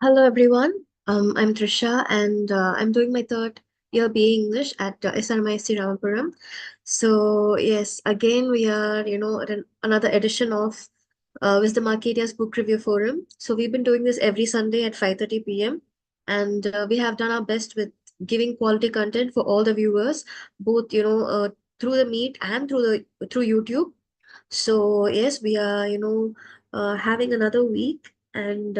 Hello everyone. I'm Trisha and I'm doing my third year BA English at SRMIC Ramapuram. So yes, again we are, at another edition of Wisdom Arcadia's book review forum. So we've been doing this every Sunday at 5:30 p.m. and we have done our best with giving quality content for all the viewers, both through the Meet and through YouTube. So yes, we are having another week and.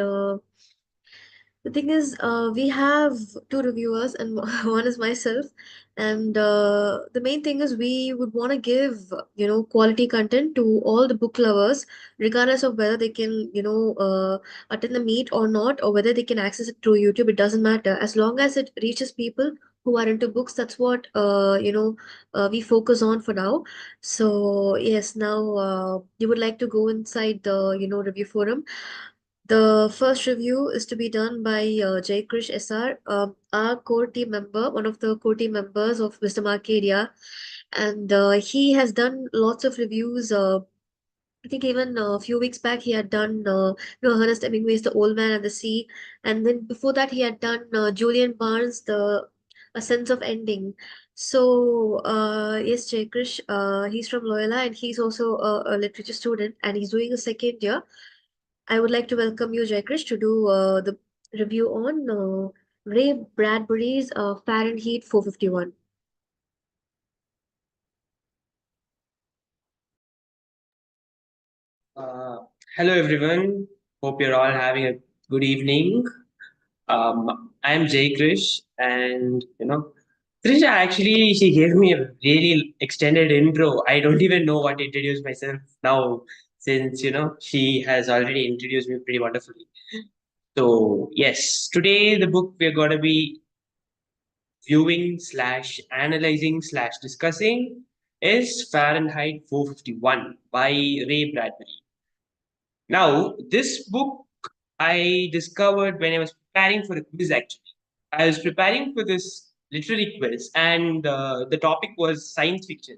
The thing is, we have two reviewers, and one is myself. And the main thing is, we would want to give, quality content to all the book lovers, regardless of whether they can, attend the meet or not, or whether they can access it through YouTube. It doesn't matter. As long as it reaches people who are into books, that's what, we focus on for now. So, yes, now you would like to go inside the, review forum. The first review is to be done by Jay Krish SR, our core team member, one of the core team members of Wisdom Arcadia. And he has done lots of reviews. I think even a few weeks back he had done, Ernest Hemingway's The Old Man and the Sea. And then before that he had done Julian Barnes' A Sense of Ending. So, yes, Jay Krish, he's from Loyola and he's also a literature student and he's doing a second year. I would like to welcome you, Jaykrish, to do the review on Ray Bradbury's Fahrenheit 451. Uh, Hello everyone. Hope you're all having a good evening. I'm Jay Krish, and Trisha actually she gave me a really extended intro. I don't even know what to introduce myself now, since she has already introduced me pretty wonderfully. So yes, today the book we're gonna be viewing slash analyzing slash discussing is Fahrenheit 451 by Ray Bradbury. Now, this book I discovered when I was preparing for a quiz, actually. I was preparing for this literary quiz, and the topic was science fiction.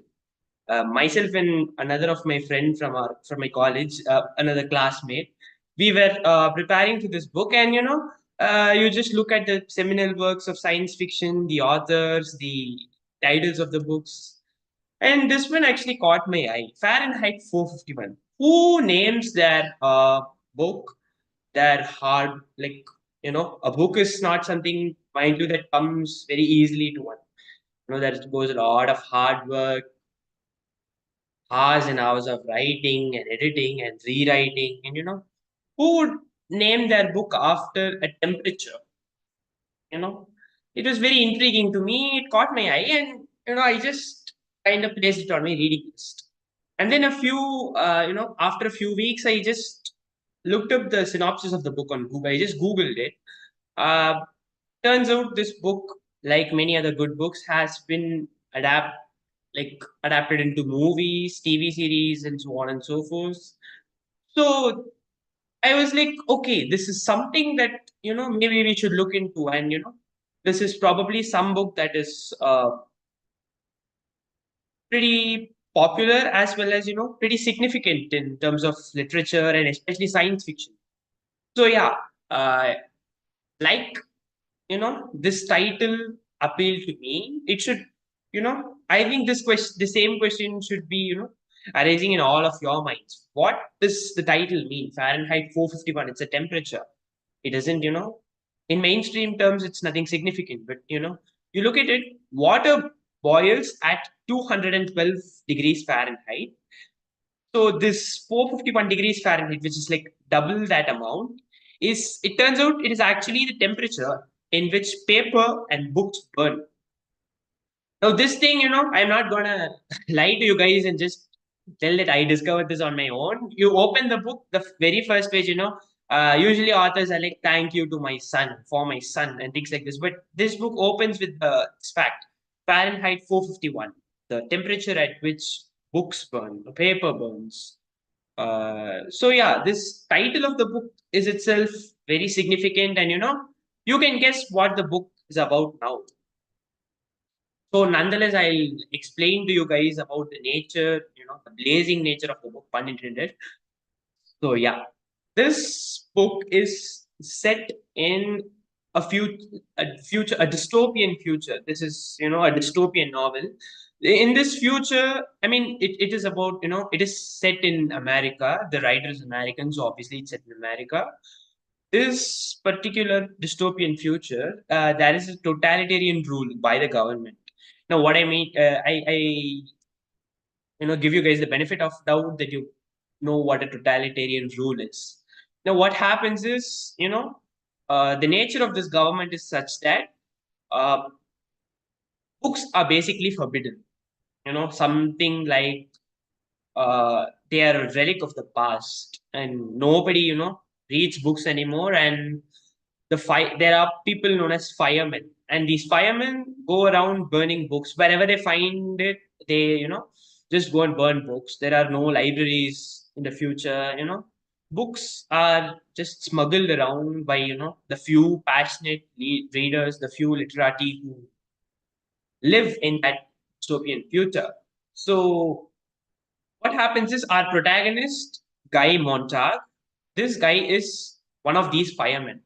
Myself and another of my friend from my college, another classmate, we were preparing for this book, and you just look at the seminal works of science fiction, the authors, the titles of the books, and this one actually caught my eye. Fahrenheit 451. Who names their book their hard, like, a book is not something, mind you, that comes very easily to one. There goes a lot of hard work, hours and hours of writing and editing and rewriting. And, who would name their book after a temperature? you know it was very intriguing to me. It caught my eye, and I just kind of placed it on my reading list. And then after a few weeks, I just looked up the synopsis of the book on Google. I just Googled it. uh, Turns out this book, like many other good books, has been adapted into movies, TV series, and so on and so forth. So I was like, okay, this is something that maybe we should look into, and this is probably some book that is pretty popular, as well as pretty significant in terms of literature and especially science fiction. So yeah, uh, like this title appealed to me. It should, I think the same question should be arising in all of your minds. What does the title mean? Fahrenheit 451. It's a temperature. It doesn't, in mainstream terms, it's nothing significant. But you look at it, water boils at 212 degrees Fahrenheit. So this 451 degrees Fahrenheit, which is like double that amount, it turns out it is actually the temperature in which paper and books burn. Now this thing, I'm not gonna lie to you guys and just tell that I discovered this on my own. You open the book, the very first page, usually authors are like, thank you to my son, for my son, and things like this. But this book opens with this fact: Fahrenheit 451, the temperature at which books burn, the paper burns. So yeah, this title of the book is itself very significant, and you can guess what the book is about now. So nonetheless, I'll explain to you guys about the nature, the blazing nature of the book, pun intended. So yeah, this book is set in a dystopian future. This is, a dystopian novel. In this future, I mean, it is about, it is set in America. The writer is American, so obviously it's set in America. This particular dystopian future, there is a totalitarian rule by the government. Now, what I mean, I give you guys the benefit of doubt that you know what a totalitarian rule is. Now, what happens is, the nature of this government is such that uh, books are basically forbidden. Something like they are a relic of the past, and nobody, reads books anymore. And there are people known as firemen, and these firemen go around burning books wherever they find it. They, just go and burn books. There are no libraries in the future. Books are just smuggled around by, the few passionate readers, the few literati who live in that dystopian future. So what happens is, our protagonist, Guy Montag, this guy is one of these firemen.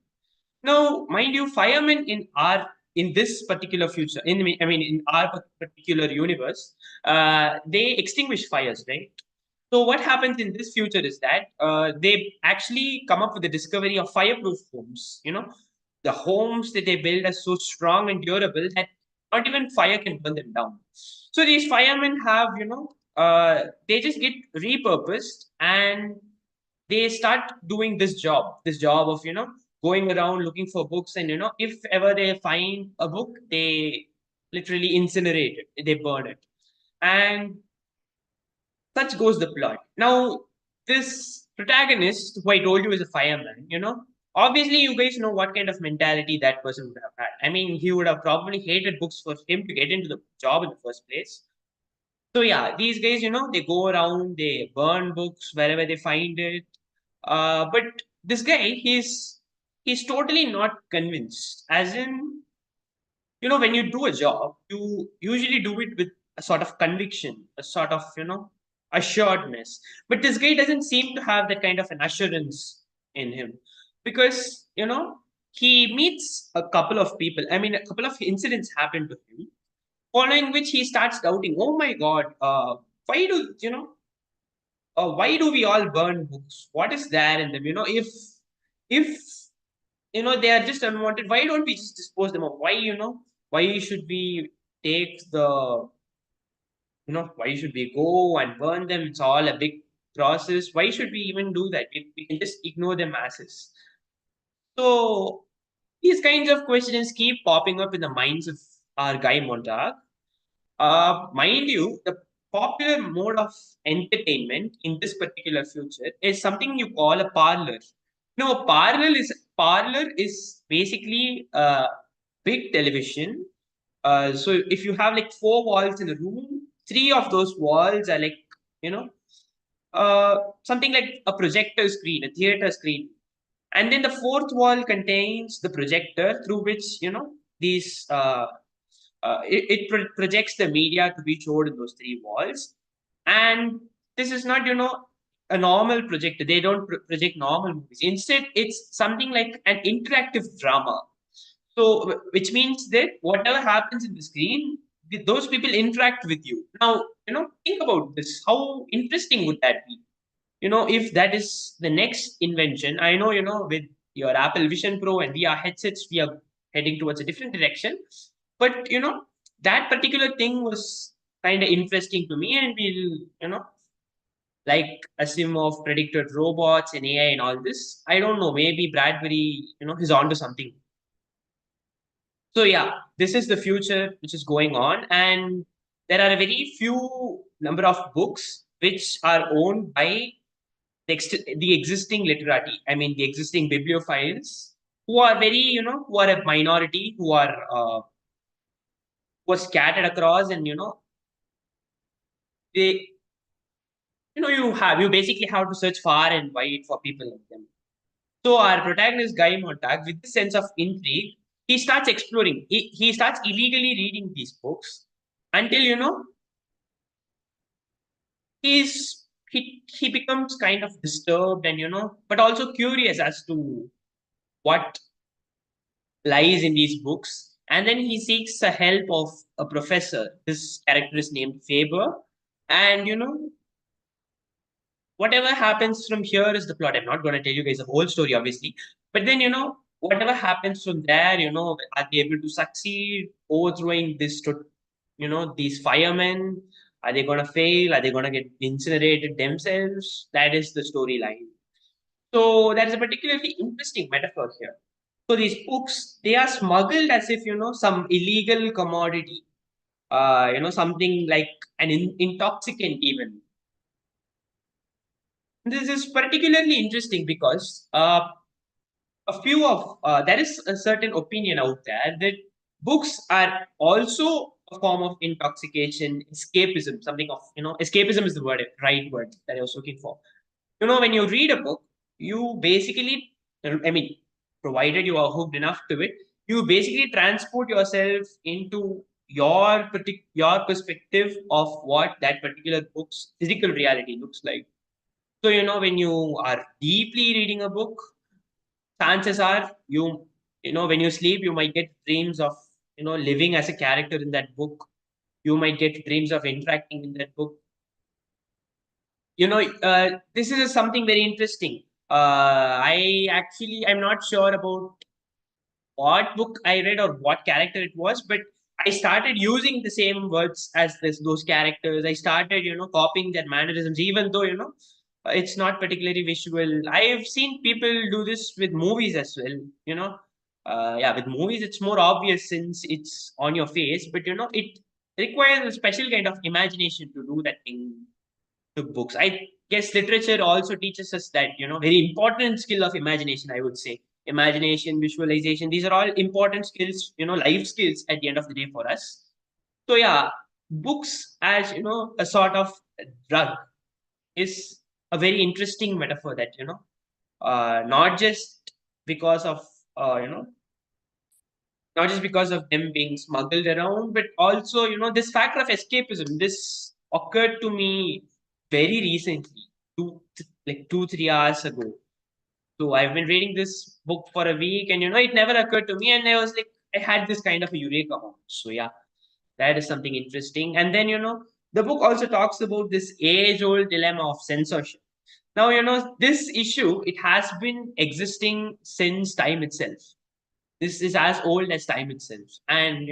Now, mind you, firemen in this particular future, in our particular universe, they extinguish fires, right? So what happens in this future is that they actually come up with the discovery of fireproof homes. The homes that they build are so strong and durable that not even fire can burn them down. So these firemen have, they just get repurposed, and they start doing this job of, going around looking for books. And, if ever they find a book, they literally incinerate it, they burn it. And such goes the plot. Now, this protagonist, who I told you is a fireman, obviously you guys know what kind of mentality that person would have had. I mean, he would have probably hated books for him to get into the job in the first place. So yeah, these guys, they go around, they burn books wherever they find it. But this guy, he's totally not convinced. As in, when you do a job, you usually do it with a sort of conviction, a sort of, assuredness. But this guy doesn't seem to have that kind of an assurance in him, because, he meets a couple of people. I mean, a couple of incidents happen to him, following which he starts doubting. Oh my God, why do why do we all burn books? What is there in them? If they are just unwanted, why don't we just dispose them of? Why should we take the why should we go and burn them? It's all a big process. Why should we even do that? We can just ignore them masses. So these kinds of questions keep popping up in the minds of our guy Montag. Mind you, the popular mode of entertainment in this particular future is something you call a parlor. No, parlor is basically a big television. So if you have like four walls in a room, three of those walls are like, you know something like a projector screen, a theater screen, and then the fourth wall contains the projector through which, these it projects the media to be showed in those three walls. And this is not, a normal projector. They don't project normal movies. Instead, it's something like an interactive drama. So, which means that whatever happens in the screen, those people interact with you. Now, think about this. How interesting would that be? If that is the next invention. I know, with your Apple Vision Pro and VR headsets, we are heading towards a different direction. But, that particular thing was kind of interesting to me, and we'll, like Asimov predicted robots and AI and all this. I don't know. Maybe Bradbury, he's onto something. So yeah, this is the future which is going on, and there are a very few number of books which are owned by the existing literati. I mean, the existing bibliophiles, who are very, who are a minority, who are scattered across, and they, you basically have to search far and wide for people like them. So our protagonist Guy Montag, with this sense of intrigue, he starts exploring. He starts illegally reading these books until, he becomes kind of disturbed, and but also curious as to what lies in these books. And then he seeks the help of a professor. This character is named Faber. And, whatever happens from here is the plot. I'm not going to tell you guys the whole story, obviously. But then, whatever happens from there, are they able to succeed overthrowing these firemen? Are they going to fail? Are they going to get incinerated themselves? That is the storyline. So that is a particularly interesting metaphor here. So these books, they are smuggled as if, some illegal commodity, something like an intoxicant even. This is particularly interesting because there is a certain opinion out there that books are also a form of intoxication, escapism, something of, escapism is the right word that I was looking for. When you read a book, you basically, I mean, provided you are hooked enough to it, you basically transport yourself into your perspective of what that particular book's physical reality looks like. So, when you are deeply reading a book, chances are when you sleep, you might get dreams of, living as a character in that book. You might get dreams of interacting in that book. This is something very interesting. I'm not sure about what book I read or what character it was, but I started using the same words as those characters. I started, copying their mannerisms, even though, it's not particularly visual. I've seen people do this with movies as well, yeah, with movies, it's more obvious since it's on your face, but, it requires a special kind of imagination to do that thing to books. I guess literature also teaches us that, very important skill of imagination, I would say. Imagination, visualization, these are all important skills, life skills at the end of the day for us. So yeah, books as, a sort of drug is a very interesting metaphor that, not just because of, not just because of them being smuggled around, but also, this factor of escapism. This occurred to me very recently, 2 3 hours ago. So I've been reading this book for a week, and it never occurred to me, and I was like, I had this kind of a eureka moment. So yeah, that is something interesting. And then, the book also talks about this age-old dilemma of censorship. Now, this issue, it has been existing since time itself. This is as old as time itself. And,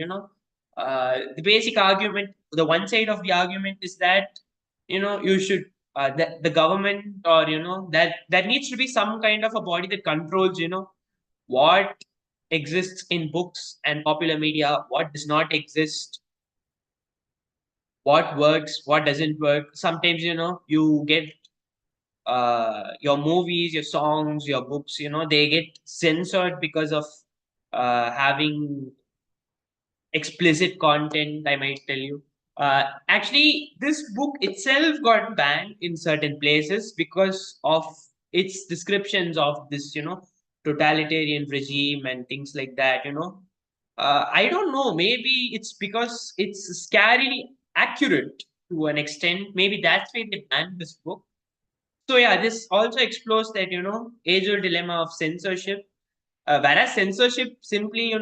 the basic argument, the one side of the argument is that, you should, the government, or, that there needs to be some kind of a body that controls, what exists in books and popular media, what does not exist, what works, what doesn't work. Sometimes, you get your movies, your songs, your books, they get censored because of having explicit content, I might tell you. Actually, this book itself got banned in certain places because of its descriptions of this, totalitarian regime and things like that, I don't know. Maybe it's because it's scarily accurate to an extent. Maybe that's why they banned this book. So yeah, this also explores that, age-old dilemma of censorship. Whereas censorship simply,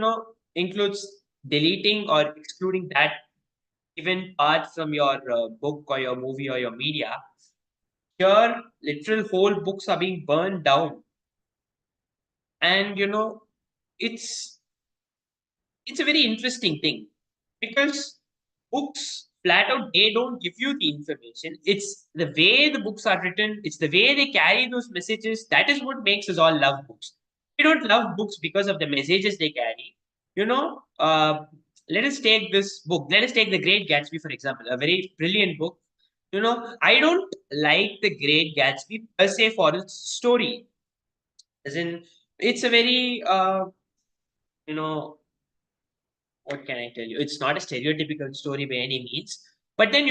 includes deleting or excluding that even part from your book or your movie or your media. Here, literal whole books are being burned down, and it's it's a very interesting thing because books flat out they don't give you the information. It's the way the books are written, it's the way they carry those messages. That is what makes us all love books. We don't love books because of the messages they carry. you know uh, let us take this book, let us take The Great Gatsby, for example, a very brilliant book. I don't like The Great Gatsby per se for its story, as in it's a very you know what can I tell you? It's not a stereotypical story by any means. But then,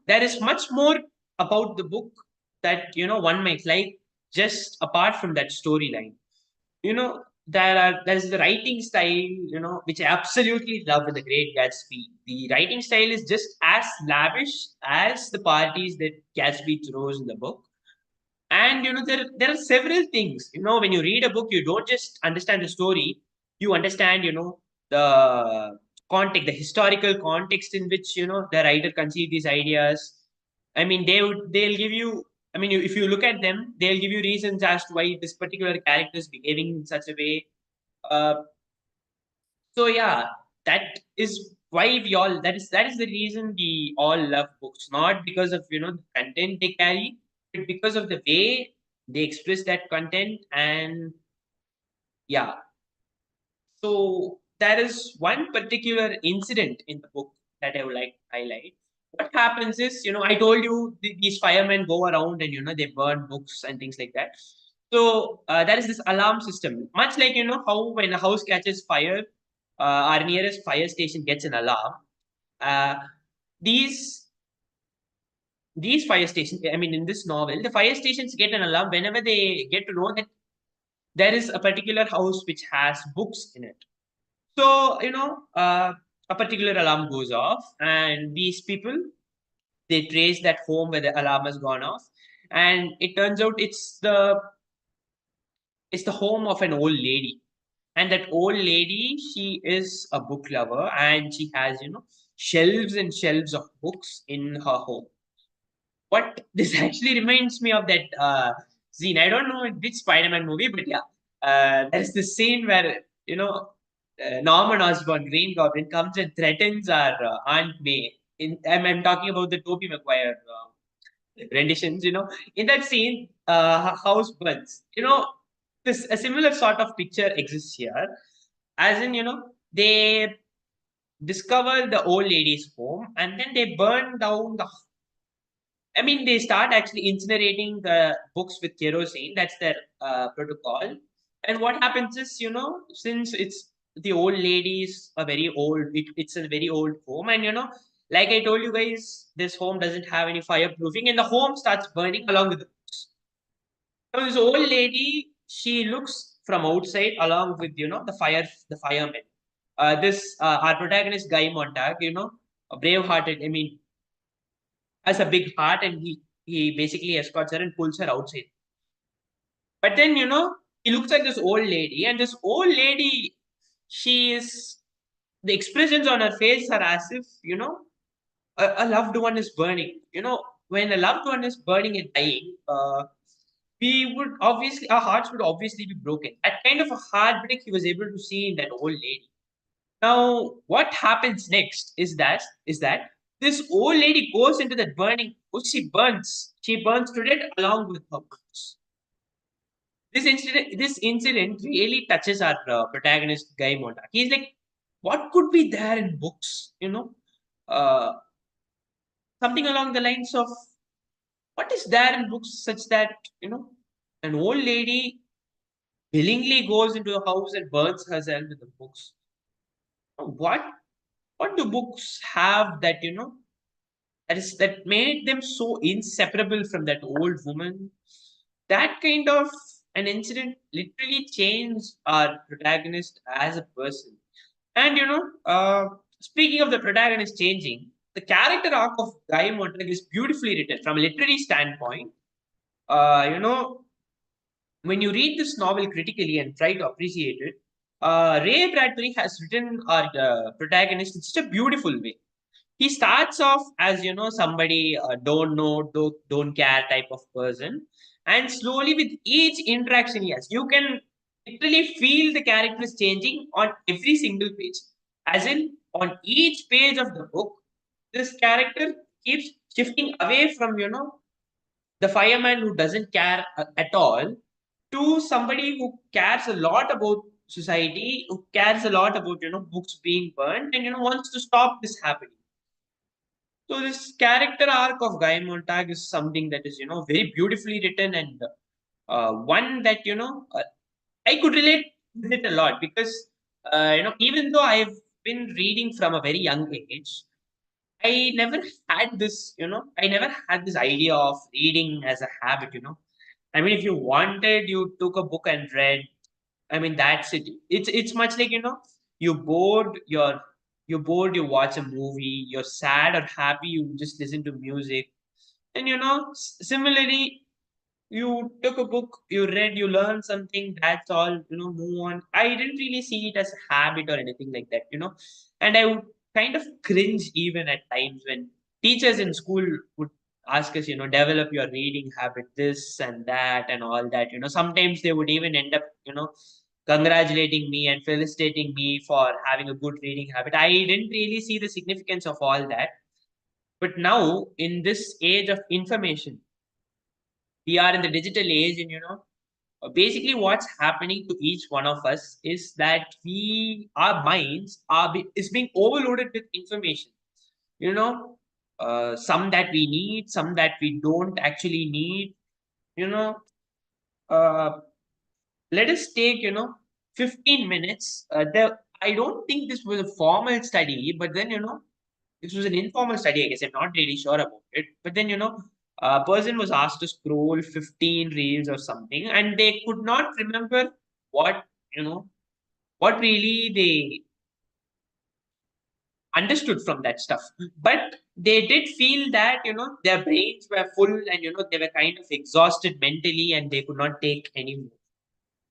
there is much more about the book that, one might like just apart from that storyline. There's the writing style, which I absolutely love in The Great Gatsby. The writing style is just as lavish as the parties that Gatsby throws in the book. And there are several things. When you read a book, you don't just understand the story, you understand the context, the historical context in which the writer conceived these ideas. I mean, they'll give you, I mean, if you look at them, they'll give you reasons as to why this particular character is behaving in such a way. uh, so yeah, that is why we all, that is the reason we all love books, not because of the content they carry, but because of the way they express that content. And yeah, so there is one particular incident in the book that I would like to highlight. What happens is, I told you these firemen go around and they burn books and things like that. So there is this alarm system, much like how when a house catches fire, our nearest fire station gets an alarm. Uh, these these fire stations, I mean, in this novel, the fire stations get an alarm whenever they get to know that there is a particular house which has books in it. So, a particular alarm goes off, and these people, they trace that home where the alarm has gone off, and it turns out it's the home of an old lady. And that old lady, she is a book lover, and she has shelves and shelves of books in her home. What this actually reminds me of that scene. I don't know which Spider-Man movie, but yeah, there's this scene where Norman Osborn, Green Goblin, comes and threatens our Aunt May. I'm talking about the Tobey Maguire renditions. In that scene, her house burns. This a similar sort of picture exists here, as in they discover the old lady's home, and then they burn down the, I mean, they start actually incinerating the books with kerosene. That's their protocol. And what happens is, since it's the old ladies are very old, it's a very old home. And, like I told you guys, this home doesn't have any fireproofing, and the home starts burning along with the books. Now, this old lady, she looks from outside along with, the firemen. Our protagonist, Guy Montag, a brave-hearted, I mean, has a big heart, and he basically escorts her and pulls her outside. But then he looks at this old lady, and this old lady, she is, the expressions on her face are as if a loved one is burning. When a loved one is burning and dying, we would obviously, our hearts would obviously be broken. That kind of a heartbreak he was able to see in that old lady. Now, what happens next is that this old lady goes into that burning bush. She burns. She burns to death along with her books. This incident really touches our protagonist, Guy Monta. He's like, what could be there in books? Uh, something along the lines of, what is there in books such that an old lady willingly goes into a house and burns herself with the books. What what do books have that that made them so inseparable from that old woman? That kind of an incident literally changed our protagonist as a person. And speaking of the protagonist changing, the character arc of Guy Montag is beautifully written from a literary standpoint. When you read this novel critically and try to appreciate it, Ray Bradbury has written our protagonist in such a beautiful way. He starts off as somebody don't know, don't care type of person, and slowly with each interaction he has, you can literally feel the characters changing on every single page. As in, on each page of the book, this character keeps shifting away from the fireman who doesn't care at all, to somebody who cares a lot about society, who cares a lot about books being burned, and wants to stop this happening. So this character arc of Guy Montag is something that is very beautifully written, and one that I could relate with it a lot, because even though I've been reading from a very young age, I never had this idea of reading as a habit. I mean, if you wanted, you took a book and read. I mean, that's it. It's much like you bored, you're bored, you watch a movie, you're sad or happy, you just listen to music. And similarly, you took a book, you read, you learned something, that's all, move on. I didn't really see it as a habit or anything like that. And I would kind of cringe even at times when teachers in school would ask us, develop your reading habit, this and that and all that. Sometimes they would even end up, congratulating me and felicitating me for having a good reading habit. I didn't really see the significance of all that. But now, in this age of information, we are in the digital age, and basically what's happening to each one of us is that our minds is being overloaded with information. You know, some that we need, some that we don't actually need. You know, uh, Let us take 15 minutes. I don't think this was a formal study, but then this was an informal study, I guess. I'm not really sure about it. But then, a person was asked to scroll 15 reels or something, and they could not remember what, you know, what really they understood from that stuff. But they did feel that, their brains were full and, they were kind of exhausted mentally and they could not take any more.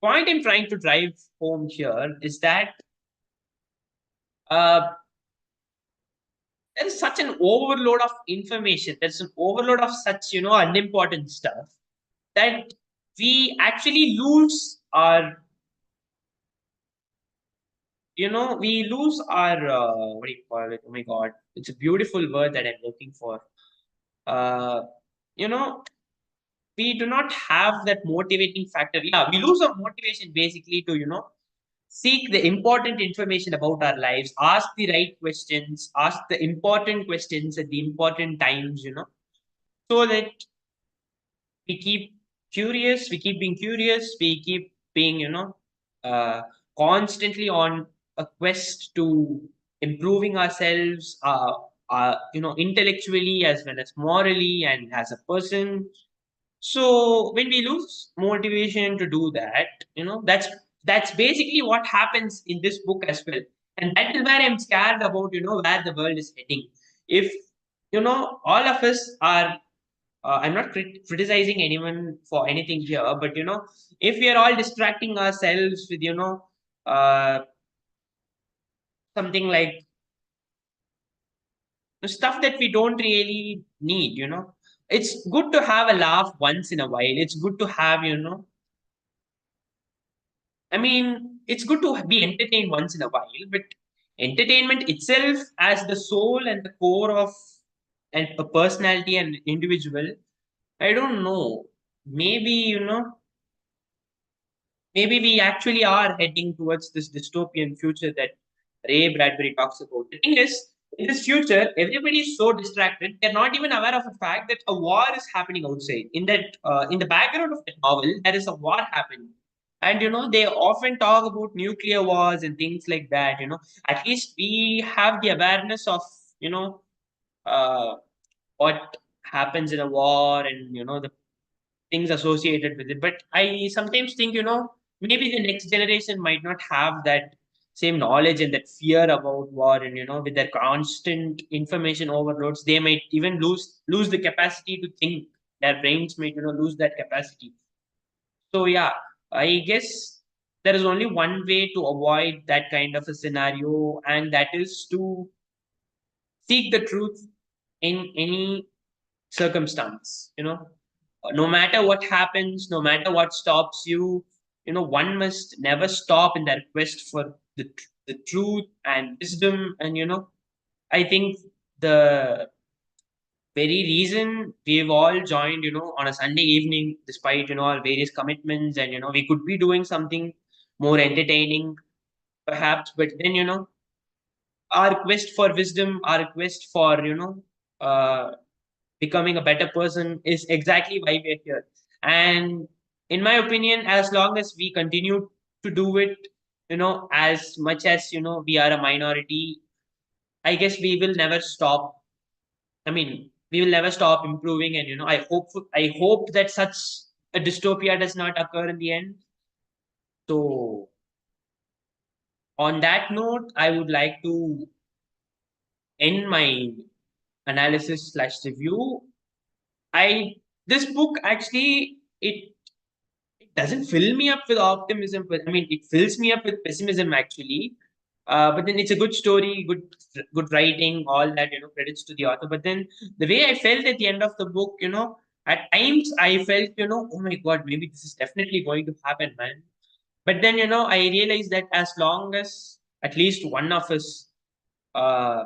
Point I'm trying to drive home here is that uh, there is such an overload of information. There's an overload of such, unimportant stuff that we actually lose our, we lose our, what do you call it? Oh my God. It's a beautiful word that I'm looking for. Uh, you know, we do not have that motivating factor. Yeah, we lose our motivation basically to, seek the important information about our lives, ask the right questions, ask the important questions at the important times, so that we keep we keep being curious, we keep being, uh, constantly on a quest to improving ourselves, intellectually as well as morally and as a person. So when we lose motivation to do that, that's basically what happens in this book as well. And that is where I'm scared about, where the world is heading. If, all of us are, I'm not criticizing anyone for anything here, but, if we are all distracting ourselves with, uh, something like the stuff that we don't really need, it's good to have a laugh once in a while. It's good to have, I mean, it's good to be entertained once in a while, but entertainment itself as the soul and the core of a personality and individual, I don't know. Maybe, maybe we actually are heading towards this dystopian future that Ray Bradbury talks about. The thing is, in this future, everybody is so distracted; they're not even aware of the fact that a war is happening outside. In the background of the novel, there is a war happening, and they often talk about nuclear wars and things like that. At least we have the awareness of you know uh, what happens in a war and the things associated with it. But I sometimes think, maybe the next generation might not have that same knowledge and that fear about war, and with their constant information overloads, they might even lose the capacity to think. Their brains might, lose that capacity. So yeah, I guess there is only one way to avoid that kind of a scenario, and that is to seek the truth in any circumstance. No matter what happens, no matter what stops you, one must never stop in their quest for the truth and wisdom. And I think the very reason we've all joined, on a Sunday evening, despite our various commitments, and we could be doing something more entertaining, perhaps, but then our quest for wisdom, our quest for uh, becoming a better person is exactly why we're here. And in my opinion, as long as we continue to do it, as much as we are a minority, I guess we will never stop. I mean, we will never stop improving. And I hope that such a dystopia does not occur in the end. So on that note, I would like to end my analysis slash review. I This book actually it it doesn't fill me up with optimism, but I mean, it fills me up with pessimism actually. But then it's a good story, good writing, all that, credits to the author. But then the way I felt at the end of the book, at times I felt, oh my God, maybe this is definitely going to happen, man. But then, I realized that as long as at least one of us uh,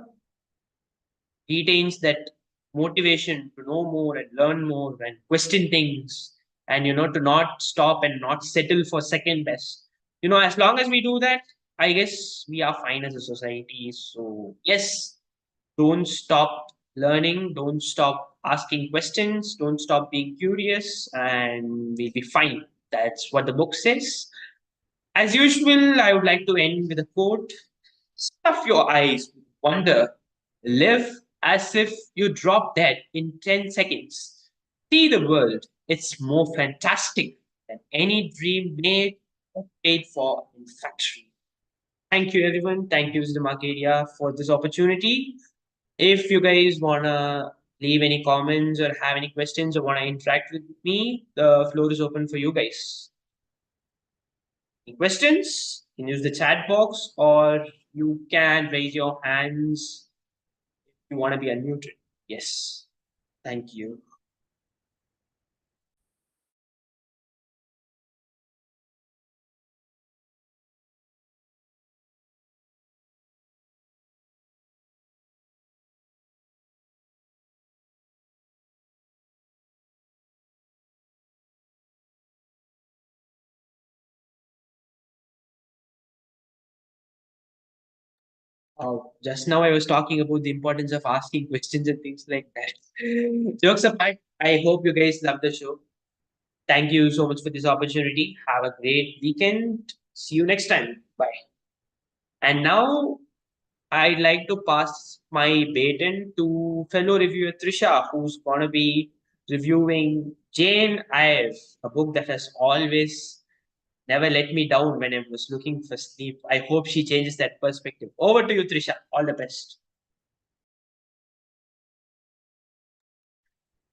retains that motivation to know more and learn more and question things, and to not stop and not settle for second best, as long as we do that, I guess we are fine as a society. So yes, don't stop learning, don't stop asking questions, don't stop being curious, and we'll be fine. That's what the book says. As usual, I would like to end with a quote. Stuff your eyes with wonder. Live as if you drop dead in 10 seconds. See the world. It's more fantastic than any dream made or paid for in factory. Thank you, everyone. Thank you, Mr. Arcadia, for this opportunity. If you guys want to leave any comments or have any questions or want to interact with me, the floor is open for you guys. Any questions? You can use the chat box or you can raise your hands if you want to be unmuted. Yes. Thank you. Just now I was talking about the importance of asking questions and things like that. Jokes apart, I hope you guys love the show. Thank you so much for this opportunity. Have a great weekend. See you next time. Bye. And now I'd like to pass my baton to fellow reviewer Trisha, who's gonna be reviewing Jane Eyre, a book that has always never let me down when I was looking for sleep. I hope she changes that perspective. Over to you, Trisha. All the best.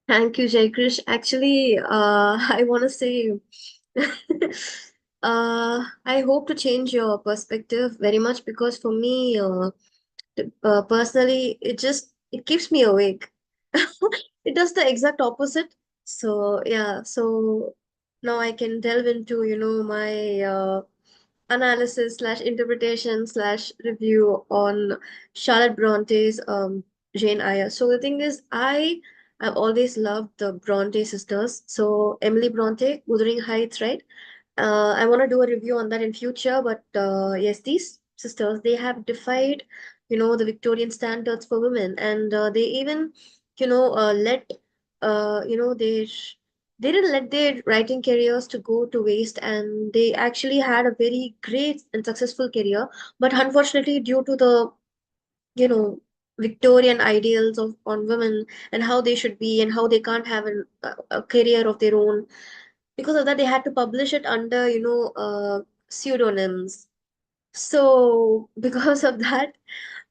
Thank you, Jai Krish. Actually, I want to say, I hope to change your perspective very much because for me, personally, it keeps me awake. It does the exact opposite. So yeah, so now I can delve into, my analysis slash interpretation slash review on Charlotte Bronte's Jane Eyre. So the thing is, I've always loved the Bronte sisters. So Emily Bronte, Wuthering Heights, right? I want to do a review on that in future, but yes, these sisters, they have defied, the Victorian standards for women, and they even, let, they didn't let their writing careers to go to waste, and they actually had a very great and successful career. But unfortunately, due to the, you know, Victorian ideals of on women and how they should be and how they can't have a career of their own, because of that they had to publish it under pseudonyms. So because of that,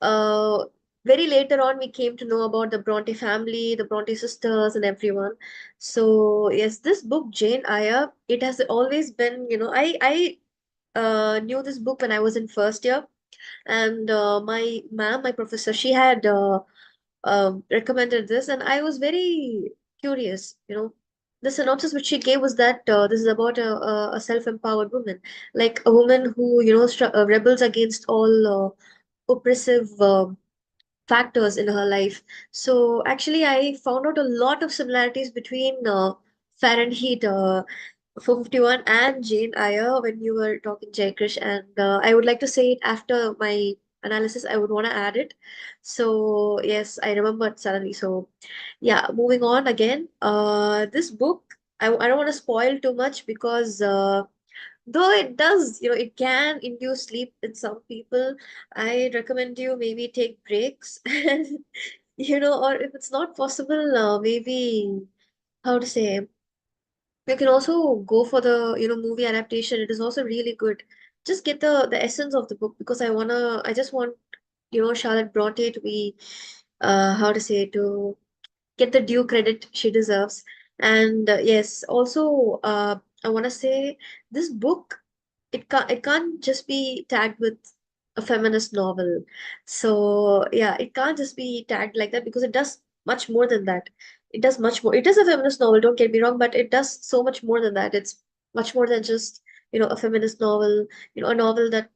uh very later on we came to know about the Bronte family, the Bronte sisters, and everyone. So yes, this book Jane Eyre, it has always been, I knew this book when I was in first year, and my professor, she had recommended this, and I was very curious. The synopsis which she gave was that this is about a self-empowered woman, like a woman who, rebels against all oppressive factors in her life. So actually, I found out a lot of similarities between Fahrenheit 451 and Jane Eyre when you were talking, Jai Krish, and I would like to say it after my analysis. I would want to add it. So yes, I remembered suddenly. So yeah, moving on again. This book, I don't want to spoil too much because though it does, it can induce sleep in some people. I recommend you maybe take breaks and, or if it's not possible, maybe, how to say, you can also go for the, movie adaptation. It is also really good. Just get the essence of the book because I just want, Charlotte Bronte to be, how to say, to get the due credit she deserves. And yes, also I want to say this book, it can't just be tagged with a feminist novel. So yeah, it can't just be tagged like that because it does much more than that. It does much more. It is a feminist novel, don't get me wrong, but it does so much more than that. It's much more than just, a feminist novel, a novel that,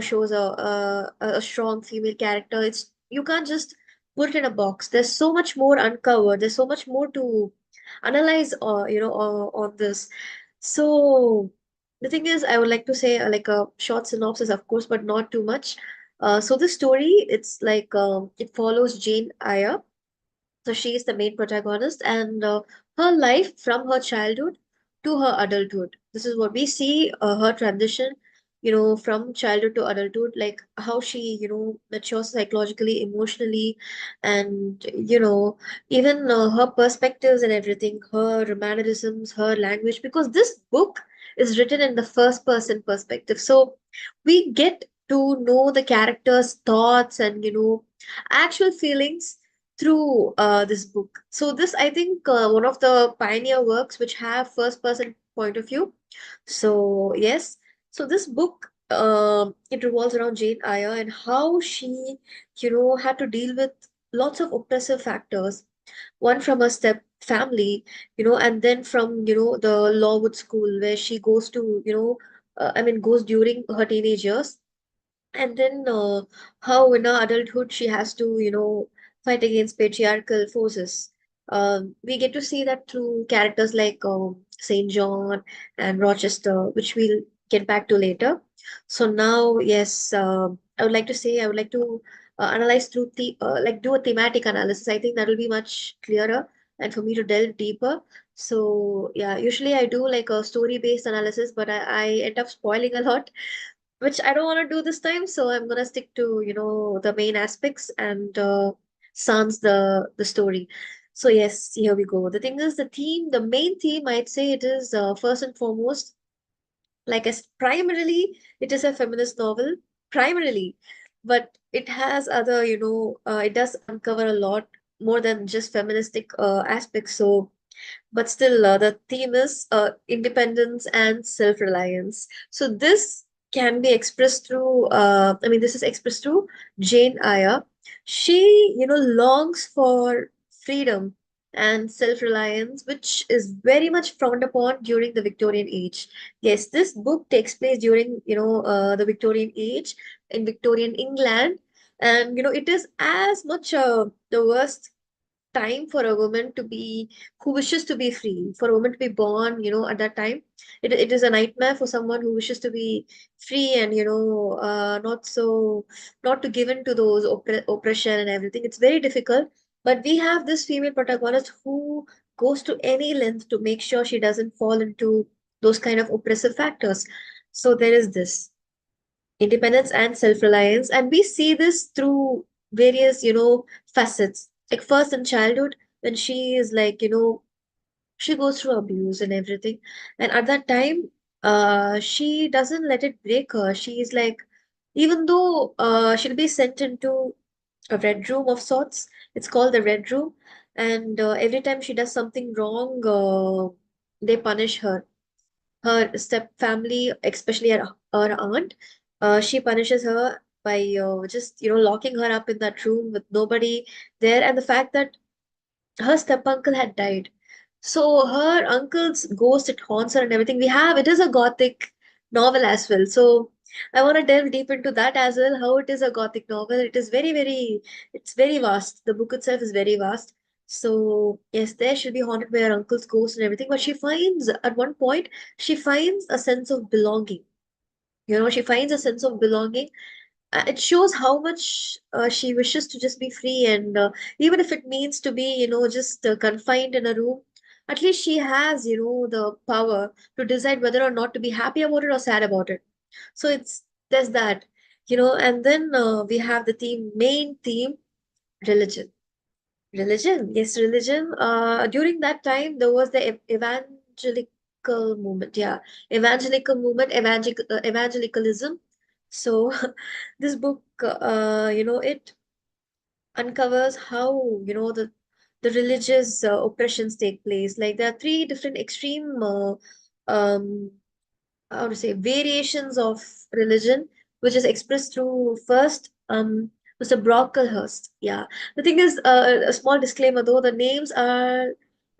shows a strong female character. It's you can't just put it in a box. There's so much more uncovered. There's so much more to analyze, on this. So the thing is, I would like to say like a short synopsis, of course, but not too much. So the story, it's like it follows Jane Eyre. So she is the main protagonist, and her life from her childhood to her adulthood. This is what we see, her transition, from childhood to adulthood, like how she, matures psychologically, emotionally, and, even her perspectives and everything, her mannerisms, her language, because this book is written in the first person perspective. So we get to know the character's thoughts and, actual feelings through this book. So this, I think, one of the pioneer works which have first person point of view. So yes, so this book, it revolves around Jane Eyre and how she, had to deal with lots of oppressive factors. One from her step family, and then from, the Lawwood School where she goes to, goes during her teenage years, and then how in her adulthood she has to, fight against patriarchal forces. We get to see that through characters like Saint John and Rochester, which we'll get back to later. So now, yes, I would like to analyze through like do a thematic analysis. I think that will be much clearer and for me to delve deeper. So yeah, usually I do like a story-based analysis, but I end up spoiling a lot, which I don't want to do this time. So I'm gonna stick to, the main aspects and sans the story. So yes, here we go. The thing is, the main theme, I'd say it is first and foremost, like as primarily, it is a feminist novel, primarily, but it has other, it does uncover a lot more than just feministic aspects. So but still the theme is independence and self-reliance. So this can be expressed through this is expressed through Jane Eyre. She, longs for freedom and self-reliance, which is very much frowned upon during the Victorian age. Yes, this book takes place during, the Victorian age in Victorian England, and it is as much the worst time for a woman to be who wishes to be free, for a woman to be born, at that time. It is a nightmare for someone who wishes to be free and, not to give in to those oppression and everything. It's very difficult. But we have this female protagonist who goes to any length to make sure she doesn't fall into those kind of oppressive factors. So there is this independence and self-reliance, and we see this through various, facets. Like first in childhood, when she is like, she goes through abuse and everything, and at that time she doesn't let it break her. She is like, even though she'll be sent into a red room of sorts, it's called the red room, and every time she does something wrong, they punish her. Her step family, especially her aunt, she punishes her by just, locking her up in that room with nobody there, and the fact that her step uncle had died. So her uncle's ghost, it haunts her and everything. It is a gothic novel as well. So I want to delve deep into that as well, how it is a gothic novel. It is very, very, it's very vast. The book itself is very vast. So yes, there she'll be haunted by her uncle's ghost and everything. But she finds, at one point, she finds a sense of belonging. She finds a sense of belonging. It shows how much she wishes to just be free, and even if it means to be, just confined in a room, at least she has, the power to decide whether or not to be happy about it or sad about it. So there's that, and then we have the main theme, religion. Religion, yes, religion. During that time, there was the evangelical movement. Yeah, evangelical movement, evangelicalism. So, this book, it uncovers how, the the religious oppressions take place. Like there are three different extreme um, how to say variations of religion, which is expressed through first Mr. Brocklehurst. Yeah, the thing is, a small disclaimer though, the names are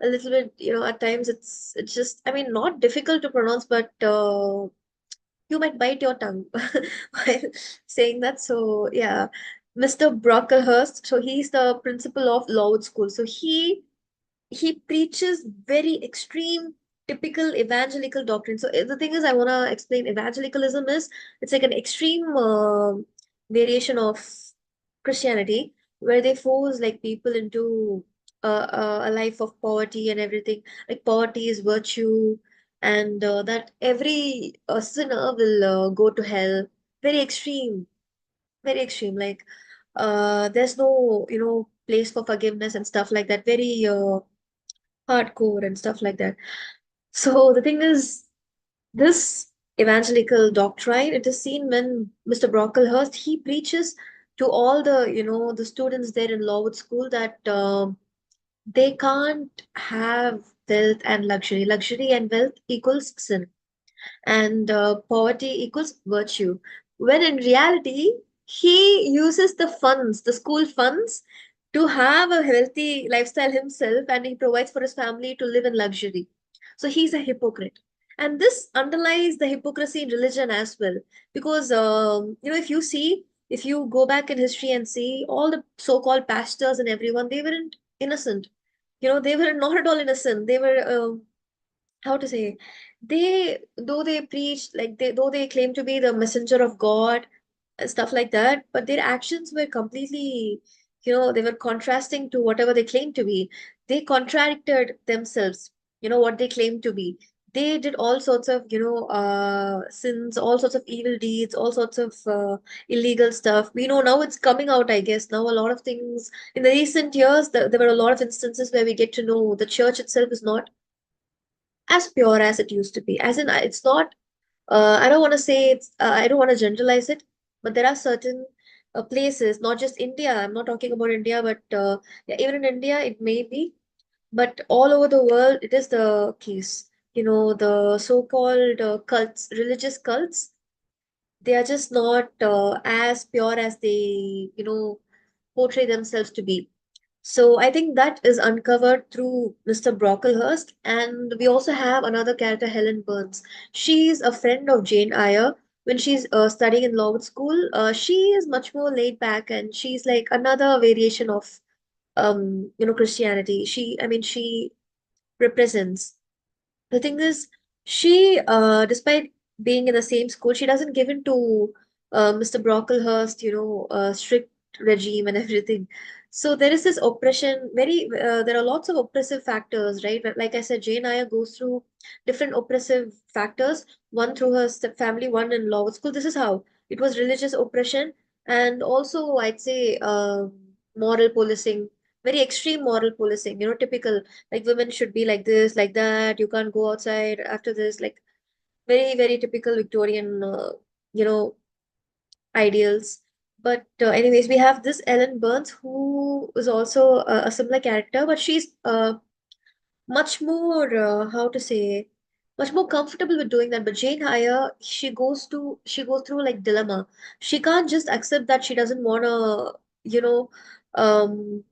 a little bit, at times it's just, I mean, not difficult to pronounce, but you might bite your tongue while saying that. So yeah, Mr. Brocklehurst. So he's the principal of Lowood School. So he preaches very extreme typical evangelical doctrine. So the thing is, I want to explain evangelicalism is it's like an extreme variation of Christianity where they force like people into a life of poverty and everything. Like poverty is virtue, and that every sinner will go to hell. Very extreme, very extreme. Like there's no place for forgiveness and stuff like that. Very hardcore and stuff like that. So the thing is, this evangelical doctrine, it is seen when Mr. Brocklehurst he preaches to all the the students there in Lowood School that they can't have wealth and luxury. Luxury and wealth equals sin, and poverty equals virtue. When in reality, he uses the funds, the school funds, to have a healthy lifestyle himself, and he provides for his family to live in luxury. So he's a hypocrite. And this underlies the hypocrisy in religion as well. Because, if you see, if you go back in history and see all the so called pastors and everyone, they weren't innocent. They were not at all innocent. They were how to say, they though they preached like they though they claim to be the messenger of God and stuff like that, but their actions were completely, they were contrasting to whatever they claimed to be. They contradicted themselves, what they claimed to be. They did all sorts of sins, all sorts of evil deeds, all sorts of illegal stuff. We know now it's coming out, I guess. Now a lot of things in the recent years, there were a lot of instances where we get to know the church itself is not as pure as it used to be. As in, it's not. I don't want to say it's. I don't want to generalize it, but there are certain places, not just India. I'm not talking about India, but yeah, even in India, it may be. But all over the world, it is the case. The so-called cults, religious cults, they are just not as pure as they, portray themselves to be. So I think that is uncovered through Mr. Brocklehurst. And we also have another character, Helen Burns. She's a friend of Jane Eyre. When she's studying in Lowood School, she is much more laid back, and she's like another variation of Christianity. She represents. The thing is, she, despite being in the same school, she doesn't give in to Mr. Brocklehurst, strict regime and everything. So there is this oppression. There are lots of oppressive factors, right? But like I said, Jane Eyre goes through different oppressive factors. One through her family, one in law school. This is how it was: religious oppression, and also I'd say moral policing, very extreme moral policing. Typical like women should be like this, like that. You can't go outside after this. Like very, very typical Victorian, you know, ideals. But anyways, we have this Ellen Burns who is also a similar character, but she's much more, how to say, much more comfortable with doing that. But Jane Eyre, she goes through like dilemma. She can't just accept that she doesn't want to, um,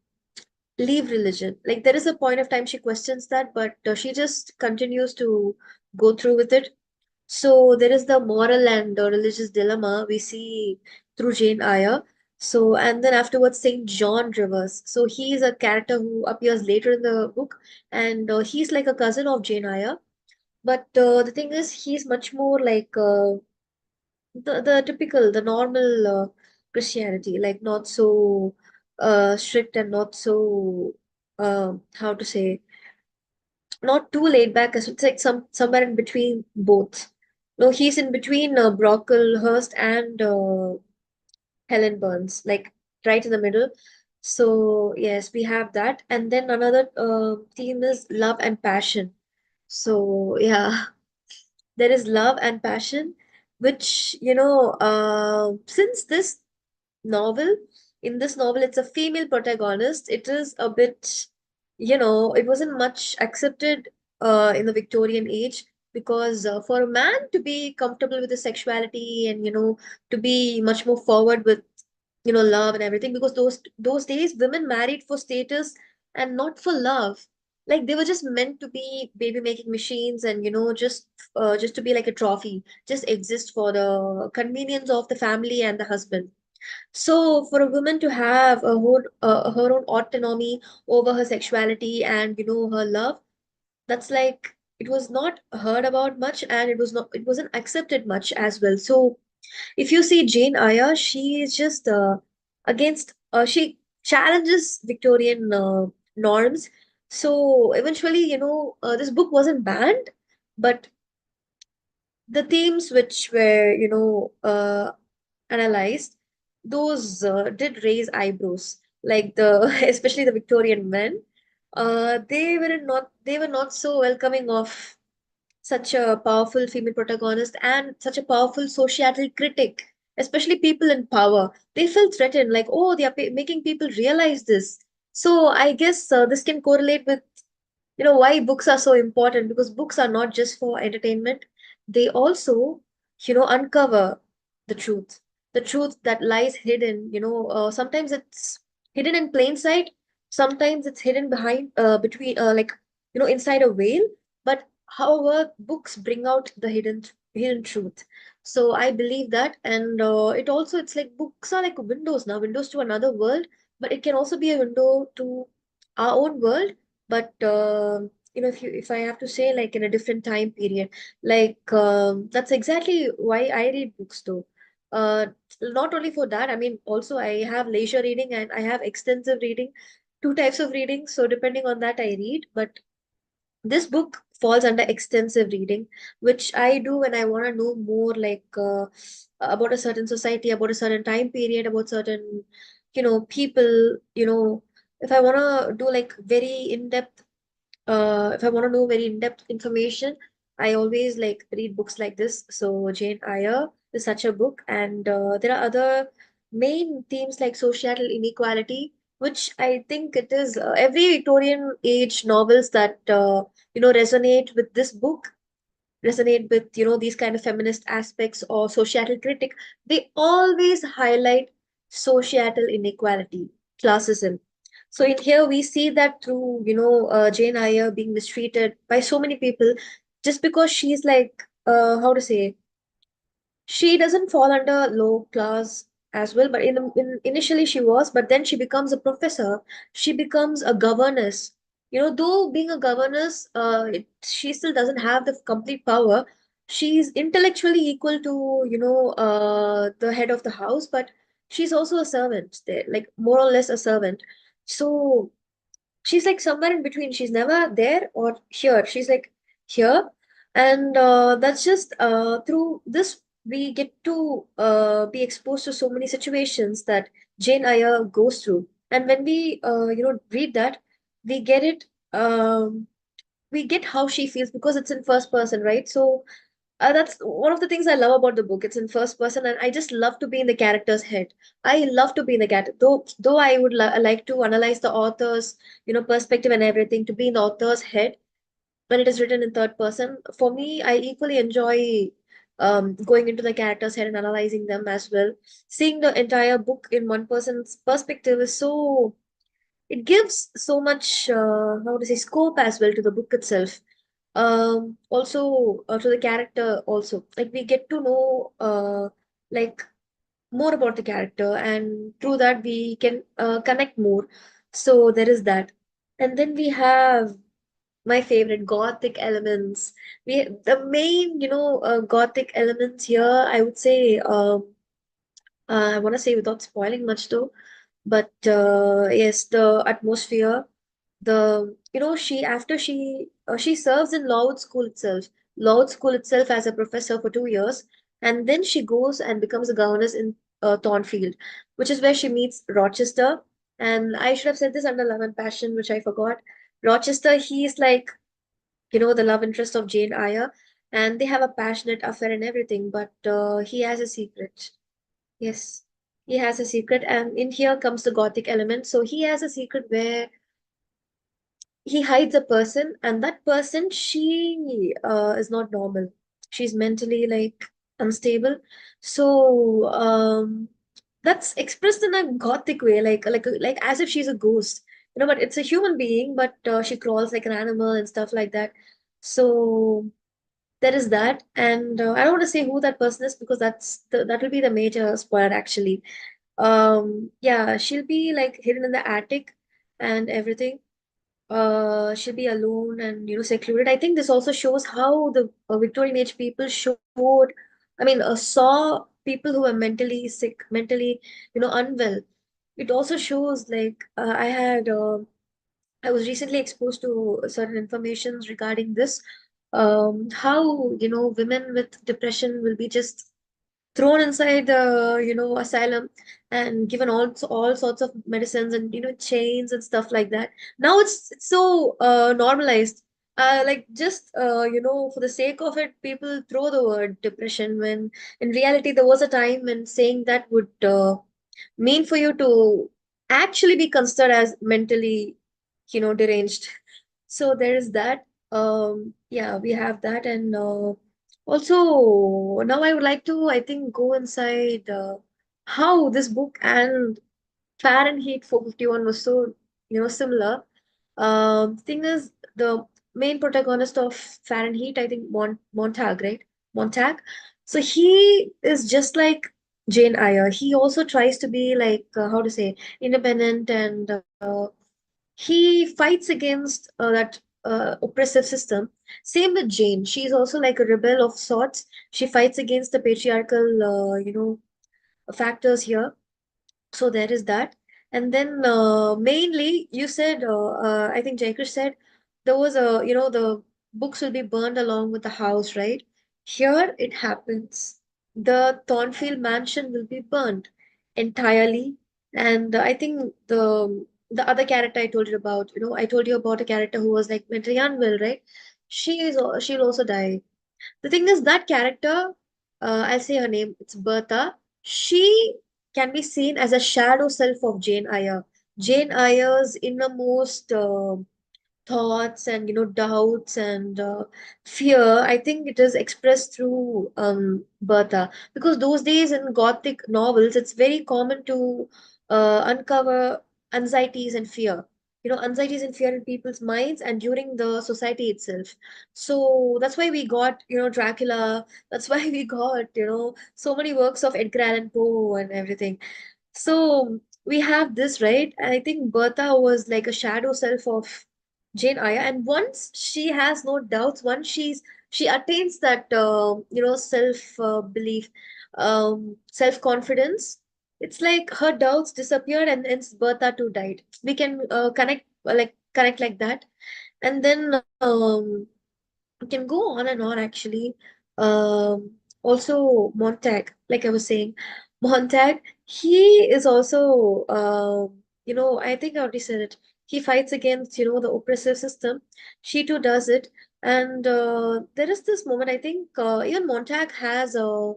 leave religion. Like there is a point of time she questions that, but she just continues to go through with it. So there is the moral and religious dilemma we see through Jane Eyre. So and then afterwards Saint John Rivers. So he is a character who appears later in the book, and he's like a cousin of Jane Eyre. But the thing is, he's much more like the typical, the normal Christianity, like not so strict and not so how to say, not too laid back. As it's like somewhere in between both. No, he's in between Brocklehurst and Helen Burns, like right in the middle. So yes, we have that, and then another theme is love and passion. So yeah, there is love and passion, which since novel, this novel, it's a female protagonist. It is a bit. it wasn't much accepted in the Victorian age, because for a man to be comfortable with his sexuality and to be much more forward with love and everything, because those days women married for status and not for love. Like they were just meant to be baby making machines, and just to be like a trophy, just exist for the convenience of the family and the husband. So for a woman to have her own autonomy over her sexuality and her love, that's like it was not heard about much, and it wasn't accepted much as well. So if you see Jane Eyre, she is just against she challenges Victorian norms. So eventually, this book wasn't banned, but the themes which were analyzed, those did raise eyebrows. Like the especially the Victorian men, they were not so welcoming of such a powerful female protagonist and such a powerful societal critic, especially people in power. They felt threatened, like, oh, they are making people realize this. So I guess this can correlate with why books are so important, because books are not just for entertainment. They also uncover the truth, the truth that lies hidden. Sometimes it's hidden in plain sight, sometimes it's hidden behind between like inside a veil. But however, books bring out the hidden truth. So I believe that. And it's like books are like windows, now windows to another world, but it can also be a window to our own world. But if I have to say, like, in a different time period, like, that's exactly why I read books though. uh Not only for that, I mean, also I have leisure reading and I have extensive reading, two types of reading. So depending on that, I read. But this book falls under extensive reading, which I do when I want to know more, like, about a certain society, about a certain time period, about certain people. If I want to do like very in-depth, if I want to know very in-depth information, I always like read books like this. So Jane Eyre is such a book, and there are other main themes like societal inequality, which I think it is every Victorian age novels that resonate with this book, resonate with these kind of feminist aspects or societal critic. They always highlight societal inequality, classism. So in here we see that through Jane Eyre being mistreated by so many people, just because she's like, how to say, she doesn't fall under low class as well, but initially she was, but then she becomes a professor, she becomes a governess. Though being a governess, she still doesn't have the complete power. She's intellectually equal to the head of the house, but she's also a servant there, like more or less a servant. So she's like somewhere in between. She's never there or here. She's like here. And that's just through this we get to be exposed to so many situations that Jane Eyre goes through. And when we read that, we get it. We get how she feels because it's in first person, right? So that's one of the things I love about the book. It's in first person, and I just love to be in the character's head. I love to be in the character. Though I would like to analyze the author's, perspective and everything, to be in the author's head when it is written in third person. For me, I equally enjoy going into the character's head and analyzing them as well. Seeing the entire book in one person's perspective is so, it gives so much how to say, scope as well to the book itself. Also to the character also, like we get to know like more about the character, and through that we can connect more. So there is that. And then we have my favorite gothic elements. We The main gothic elements here, I would say, I want to say without spoiling much though, but yes, the atmosphere, the she, after she serves in Lowood School itself as a professor for 2 years, and then she goes and becomes a governess in Thornfield, which is where she meets Rochester. And I should have said this under Love and Passion, which I forgot. Rochester, he's like the love interest of Jane Eyre, and they have a passionate affair and everything, but he has a secret. Yes, he has a secret, and in here comes the gothic element. So he has a secret where he hides a person, and that person, she is not normal. She's mentally like unstable. So that's expressed in a gothic way, like as if she's a ghost, but it's a human being, but she crawls like an animal and stuff like that. So there is that, and I don't want to say who that person is because that will be the major spoiler actually. Yeah, she'll be like hidden in the attic and everything. She'll be alone and secluded. I think this also shows how the Victorian age people showed, saw people who were mentally sick, mentally unwell. It also shows like I was recently exposed to certain informations regarding this. How women with depression will be just thrown inside the asylum and given all sorts of medicines and chains and stuff like that. Now it's so normalized. Like just for the sake of it, people throw the word depression when in reality there was a time when saying that would mean for you to actually be considered as mentally deranged. So there is that. Yeah, we have that. And also now I would like to, I think, go inside how this book and Fahrenheit 451 was so similar. Thing is, the main protagonist of Fahrenheit, I think, Montag, right? Montag. So he is just like Jane Eyre. He also tries to be like how to say, independent, and he fights against that oppressive system. Same with Jane. She's also like a rebel of sorts. She fights against the patriarchal, factors here. So there is that. And then mainly you said, I think Jacob said there was the books will be burned along with the house, right? Here it happens. The Thornfield mansion will be burned entirely. And I think the other character I told you about, I told you about a character who was like mentally unwell, right? She'll also die. The thing is, that character, I'll say her name, it's Bertha. She can be seen as a shadow self of Jane Eyre. Jane Eyre's innermost thoughts and doubts and fear, I think it is expressed through Bertha, because those days in gothic novels it's very common to uncover anxieties and fear, anxieties and fear in people's minds and during the society itself. So that's why we got Dracula. That's why we got so many works of Edgar Allan Poe and everything. So we have this, right? And I think Bertha was like a shadow self of Jane Eyre. And once she has no doubts, once she attains that self belief, self confidence, it's like her doubts disappeared and hence Bertha too died. We can connect like that. And then we can go on and on actually. Also Montag, like I was saying, Montag, he is also I think I already said it. He fights against, the oppressive system. She too does it. And there is this moment, I think even Montag has a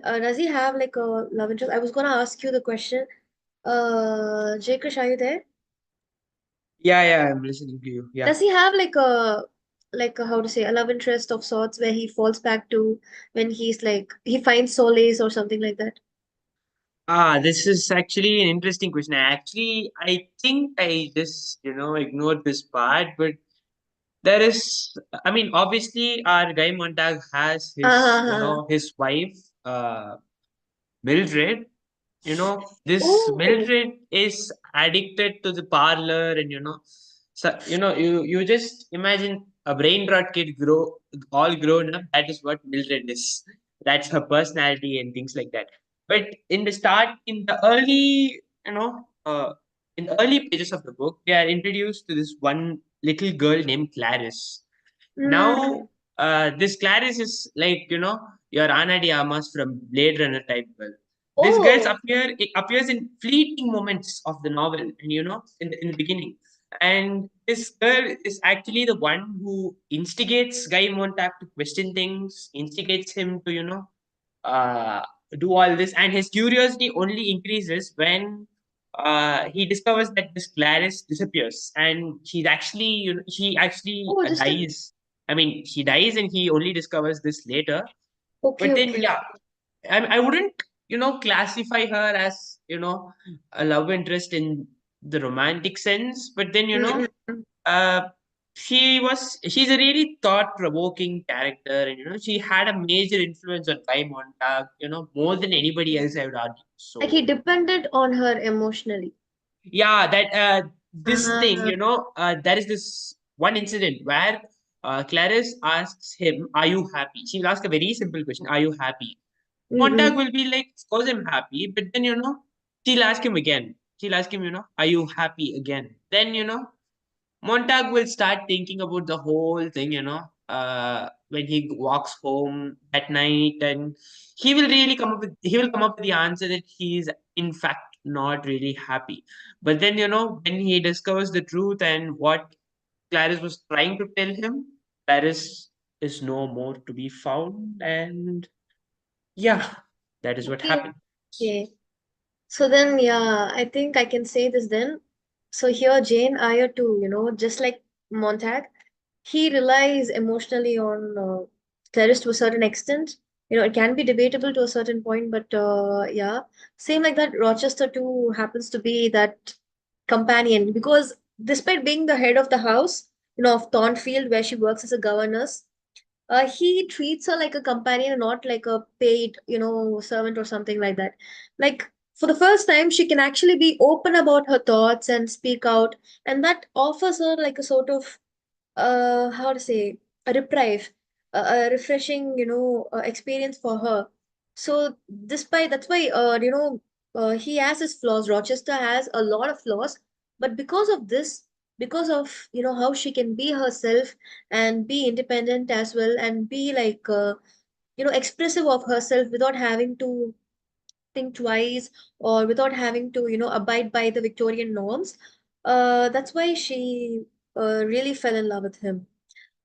does he have like a love interest? I was gonna ask you the question. Jay Krish, are you there? Yeah, yeah, I'm listening to you. Yeah. Does he have like a how to say, a love interest of sorts where he falls back to when he's like he finds solace or something like that? This is actually an interesting question. I think I just, ignored this part, but there is, I mean, obviously, our guy Montag has his, Ah, his wife, Mildred. This oh, Mildred is addicted to the parlor, and so you just imagine a brain rot kid all grown up. That is what Mildred is. That's her personality and things like that. But in the start, in the early pages of the book, they are introduced to this one little girl named Clarice. mm, Now, this Clarice is like, your Ana de Armas from Blade Runner type girl. This girl oh, appears in fleeting moments of the novel, and in the beginning. And this girl is actually the one who instigates Guy Montag to question things, instigates him to, uh, do all this, and his curiosity only increases when he discovers that this Clarice disappears, and she's actually, she actually Oh, just a dies. I mean, she dies, and he only discovers this later. okay, But then, okay. yeah, I wouldn't, classify her as, a love interest in the romantic sense. But then, Mm-mm. uh, she's a really thought provoking character, and she had a major influence on Guy Montag, more than anybody else, I would argue. Like he So depended on her emotionally. yeah, that this thing, Ah, there is this one incident where Clarice asks him, "Are you happy?" She will ask a very simple question, "Are you happy?" Montag mm-mm. will be like, "Of course I'm happy," but then she'll ask him again. She'll ask him, "Are you happy?" again. Then Montag will start thinking about the whole thing, when he walks home at night, and he will come up with the answer that he is in fact not really happy. But then, when he discovers the truth and what Clarice was trying to tell him, Clarice is no more to be found, and yeah, that is what Okay, happened. okay. So then, yeah, I think I can say this then. So here, Jane Eyre too, just like Montag, he relies emotionally on Clarice to a certain extent. It can be debatable to a certain point, but yeah, same like that. Rochester too happens to be that companion because despite being the head of the house, of Thornfield, where she works as a governess, he treats her like a companion, not like a paid, servant or something like that. Like for the first time, she can actually be open about her thoughts and speak out, and that offers her like a sort of how to say a reprieve, a refreshing experience for her. So despite that's why he has his flaws. Rochester has a lot of flaws, but because of this, because of how she can be herself and be independent as well and be like expressive of herself without having to think twice or without having to abide by the Victorian norms. That's why she really fell in love with him.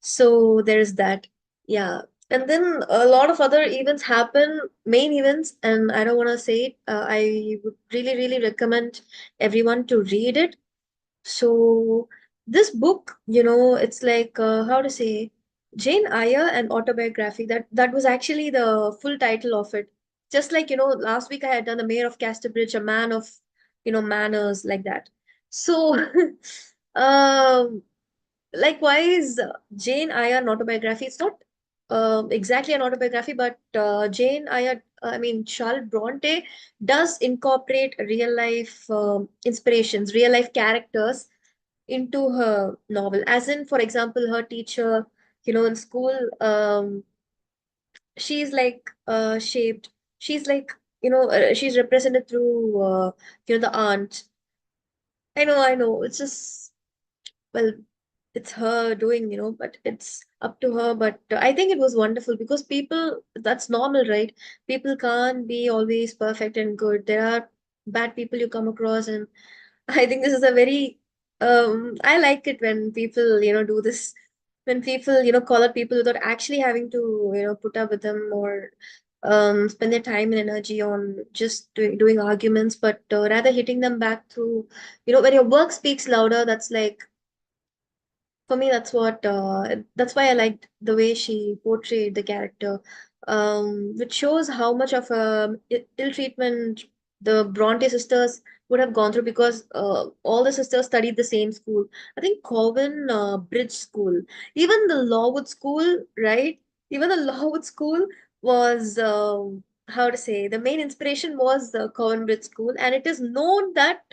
So there's that. Yeah. And then a lot of other events happen, main events, and I don't want to say it. I would really, really recommend everyone to read it. So this book, it's like how to say Jane Eyre and autobiography. That was actually the full title of it. Just like last week I had done the Mayor of Casterbridge, a man of manners, like that. So um likewise, Jane Eyre an autobiography. It's not exactly an autobiography, but Jane Eyre, I mean Charlotte Bronte, does incorporate real life inspirations, real life characters into her novel. As in, for example, her teacher, in school, she's like shaped. She's like she's represented through the aunt. I know. It's just well, it's her doing, but it's up to her. But I think it was wonderful because people, that's normal, right? People can't be always perfect and good. There are bad people you come across, and I think this is a very, I like it when people, do this, when people, call out people without actually having to, put up with them or spend their time and energy on just doing arguments, but rather hitting them back through, when your work speaks louder, that's like, for me, that's why I liked the way she portrayed the character, which shows how much of ill treatment the Bronte sisters would have gone through because all the sisters studied the same school. I think Cowan Bridge School, even the Lawwood School, right? Even the Lawwood School was how to say the main inspiration was the Cowan Bridge School, and it is known that.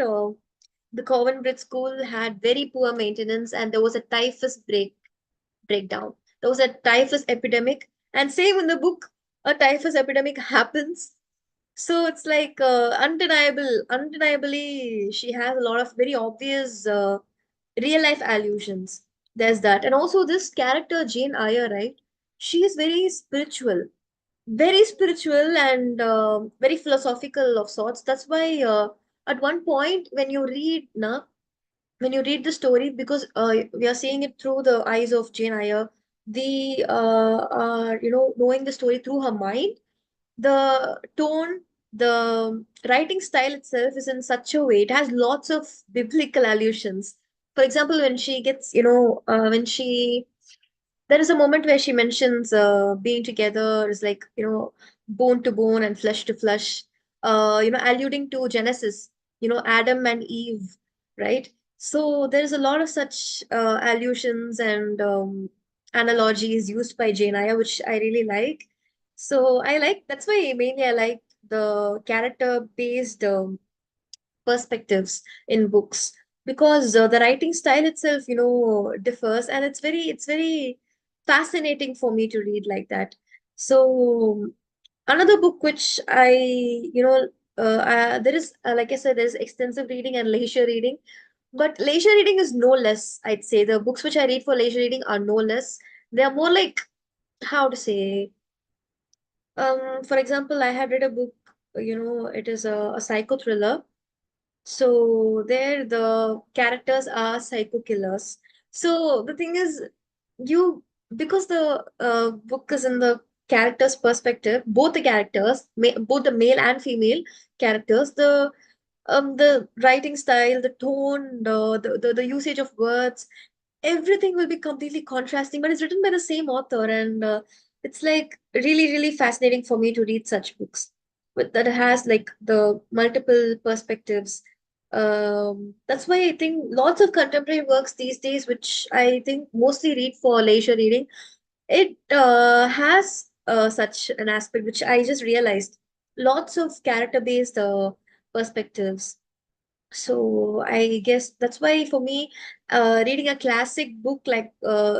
The Cowan Bridge School had very poor maintenance, and there was a breakdown. There was a typhus epidemic, and same in the book, a typhus epidemic happens. So it's like undeniably, she has a lot of very obvious real life allusions. There's that, and also this character Jane Eyre, right? She is very spiritual and very philosophical of sorts. That's why at one point when you read the story, because we are seeing it through the eyes of Jane Eyre, the are knowing the story through her mind. The tone, the writing style itself is in such a way, it has lots of biblical allusions. For example, when she gets, when she there is a moment where she mentions being together is like, bone to bone and flesh to flesh, alluding to Genesis, Adam and Eve, right? So there is a lot of such allusions and analogies used by Jane Eyre, which I really like. So that's why mainly I like the character based perspectives in books, because the writing style itself differs, and it's very fascinating for me to read like that. So another book which I there is like I said, there's extensive reading and leisure reading, but leisure reading is no less. I'd say the books which I read for leisure reading are no less. They are more like, how to say, for example, I have read a book, it is a psycho thriller. So there the characters are psycho killers. So the thing is, you because the book is in the character's perspective, both the characters, both the male and female characters, the writing style, the tone, the usage of words, everything will be completely contrasting, but it's written by the same author, and it's like really, really fascinating for me to read such books with that has like the multiple perspectives. That's why I think lots of contemporary works these days, which I think mostly read for leisure reading, it has such an aspect which I just realized. Lots of character-based perspectives. So I guess that's why for me, reading a classic book like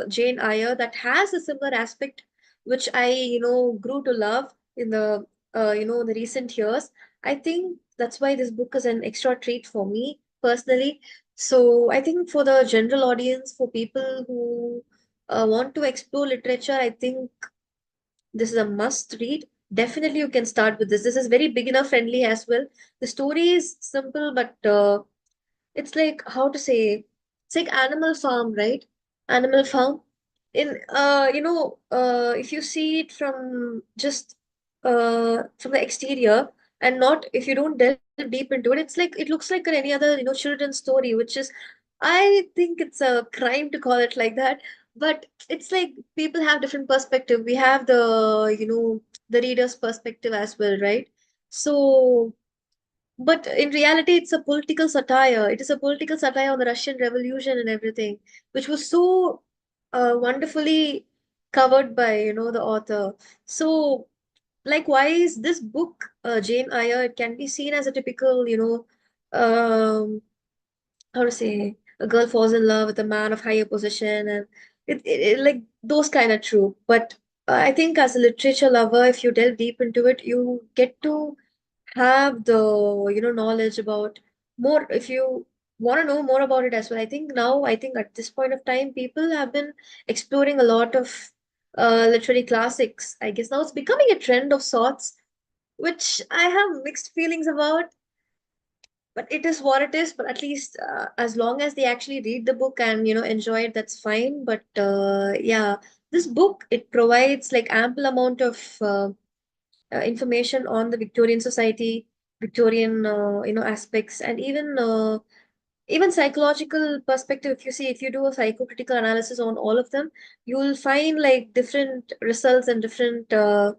Jane Eyre that has a similar aspect, which I grew to love in the recent years. I think that's why this book is an extra treat for me personally. So I think for the general audience, for people who want to explore literature, I think this is a must read. Definitely, you can start with this. This is very beginner friendly as well. The story is simple, but it's like, how to say, it's like Animal Farm, right? Animal Farm. In if you see it from just from the exterior, and not if you don't delve deep into it, it's like it looks like any other children's story, which is, I think it's a crime to call it like that. But it's like people have different perspective. We have the reader's perspective as well, right? So but in reality, it's a political satire. It is a political satire on the Russian Revolution and everything, which was so wonderfully covered by, the author. So, likewise, this book, Jane Eyre, it can be seen as a typical, how to say, a girl falls in love with a man of higher position, and like those kind of true. But I think as a literature lover, if you delve deep into it, you get to have the knowledge about more, if you want to know more about it as well. I think at this point of time people have been exploring a lot of literary classics. I guess now it's becoming a trend of sorts, which I have mixed feelings about, but it is what it is. But at least as long as they actually read the book and enjoy it, that's fine. But yeah, this book, it provides like ample amount of information on the Victorian society, Victorian aspects, and even psychological perspective. If you do a psychocritical analysis on all of them, you will find like different results and different how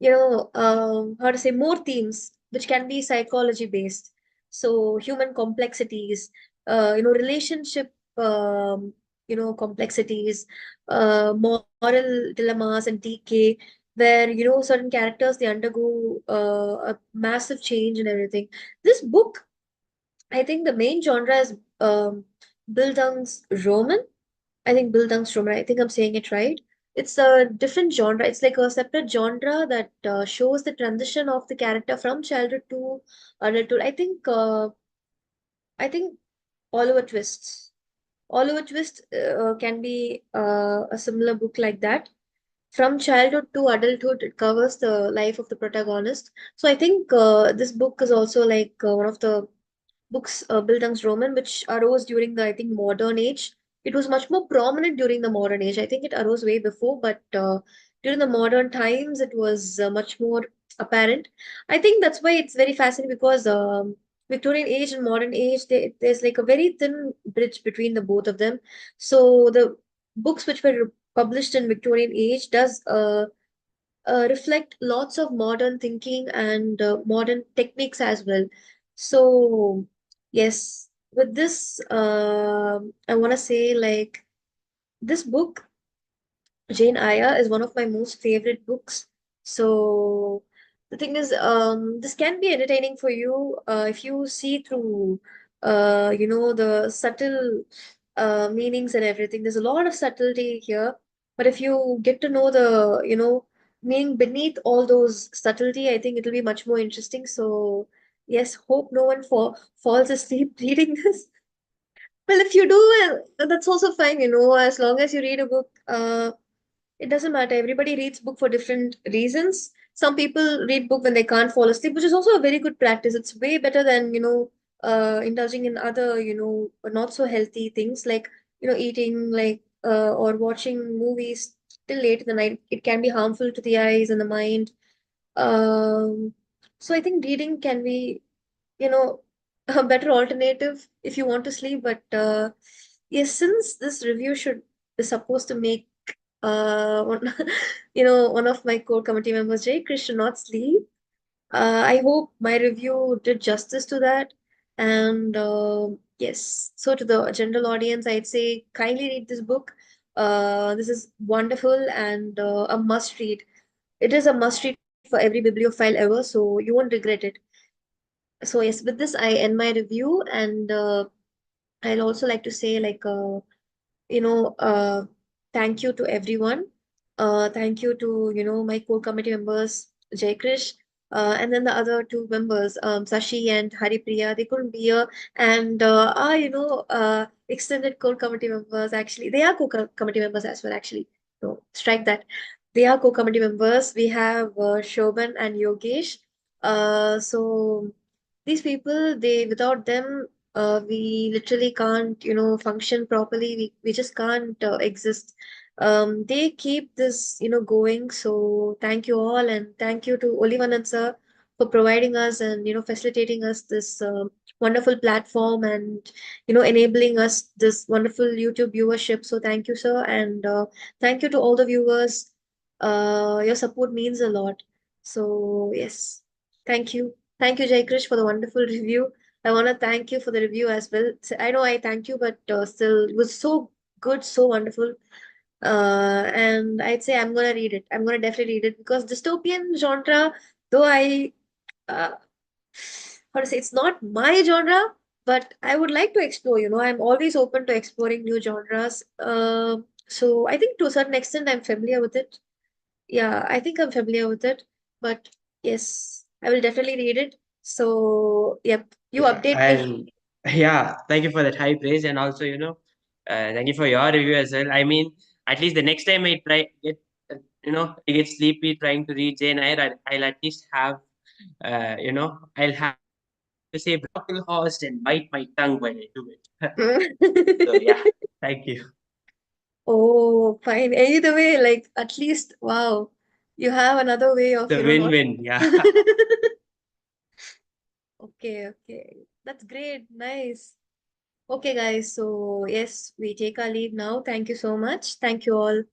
to say, more themes which can be psychology based. So human complexities, relationship, complexities, moral dilemmas and decay, where certain characters, they undergo a massive change and everything. This book, I think the main genre is Bildungsroman. I think Bildungsroman. I think I'm saying it right. It's a different genre. It's like a separate genre that shows the transition of the character from childhood to adulthood. I think Oliver Twist. Oliver Twist can be a similar book like that. From childhood to adulthood, it covers the life of the protagonist. So I think this book is also like one of the books, Bildungsroman, which arose during the, I think, modern age. It was much more prominent during the modern age. I think it arose way before, but during the modern times, it was much more. apparent. I think that's why it's very fascinating because Victorian age and modern age, there's like a very thin bridge between the both of them. So the books which were published in Victorian age does reflect lots of modern thinking and modern techniques as well. So, yes, with this, I want to say like this book Jane Eyre is one of my most favorite books. So the thing is, this can be entertaining for you if you see through, the subtle meanings and everything. There's a lot of subtlety here, but if you get to know the, meaning beneath all those subtlety, I think it'll be much more interesting. So yes, hope no one falls asleep reading this. Well, if you do, that's also fine, as long as you read a book. It doesn't matter. Everybody reads book for different reasons. Some people read book when they can't fall asleep, which is also a very good practice. It's way better than, indulging in other, not so healthy things like, eating like or watching movies till late in the night. It can be harmful to the eyes and the mind. Um, so I think reading can be, you know, a better alternative if you want to sleep. But yes, since this review should is supposed to make one, one of my core committee members, Jay Krish, should not sleep. I hope my review did justice to that. And yes, so to the general audience, I'd say kindly read this book. This is wonderful and a must read. It is a must read for every bibliophile ever, so you won't regret it. So yes, with this I end my review, and I'll also like to say like you know, thank you to everyone. Thank you to, my core committee members, Jay Krish, and then the other two members, Sashi and Haripriya. They couldn't be here. And extended core committee members, actually, they are committee members as well, actually. No, strike that. They are co-committee members. We have Shoban and Yogesh. So these people, without them, we literally can't, function properly. We just can't exist. They keep this, going. So thank you all, and thank you to Olivanan sir for providing us and, facilitating us this wonderful platform and, enabling us this wonderful YouTube viewership. So thank you, sir, and thank you to all the viewers. Your support means a lot. So yes, thank you. Thank you, Jai Krish, for the wonderful review. I want to thank you for the review as well. I know I thank you, but still, it was so good, so wonderful. And I'd say I'm gonna read it. I'm gonna definitely read it because dystopian genre, though uh, how to say, it's not my genre, but I would like to explore. I'm always open to exploring new genres. So I think to a certain extent, I'm familiar with it. Yeah, I think I'm familiar with it, but yes, I will definitely read it. So, yep, you Yeah, update me. and yeah, thank you for that high praise, and also thank you for your review as well. I mean, at least the next time I try get I get sleepy trying to read Jane Eyre, I'll at least have I'll have to say broken host and bite my tongue while I do it. So yeah, thank you. Oh, fine. Either way, like at least, wow, you have another way of, The not. win-win. Yeah. Okay, okay. That's great. Nice. Okay, guys. So, yes, we take our leave now. Thank you so much. Thank you all.